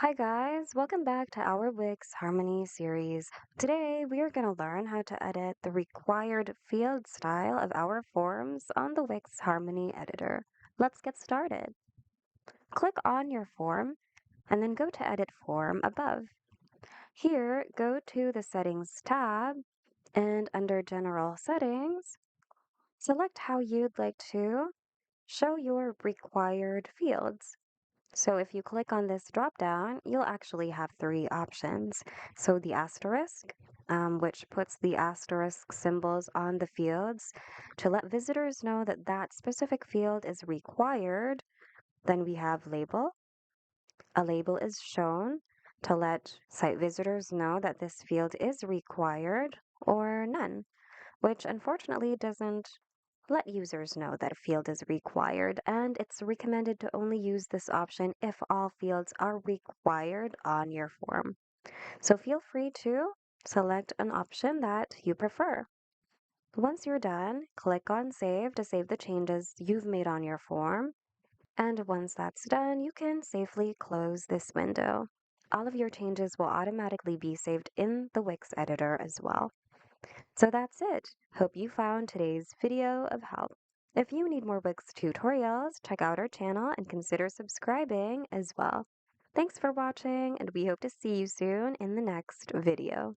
Hi guys, welcome back to our Wix Harmony series. Today we are going to learn how to edit the required field style of our forms on the Wix Harmony editor. Let's get started. Click on your form and then go to Edit Form above. Here, go to the Settings tab and under General Settings, select how you'd like to show your required fields. So if you click on this drop down, you'll actually have three options. So the asterisk, which puts the asterisk symbols on the fields to let visitors know that that specific field is required. Then we have label. A label is shown to let site visitors know that this field is required, or none, which unfortunately doesn't let users know that a field is required, and it's recommended to only use this option if all fields are required on your form. So feel free to select an option that you prefer. Once you're done, click on Save to save the changes you've made on your form. And once that's done, you can safely close this window. All of your changes will automatically be saved in the Wix editor as well. So that's it. Hope you found today's video of help. If you need more Wix tutorials, check out our channel and consider subscribing as well. Thanks for watching, and we hope to see you soon in the next video.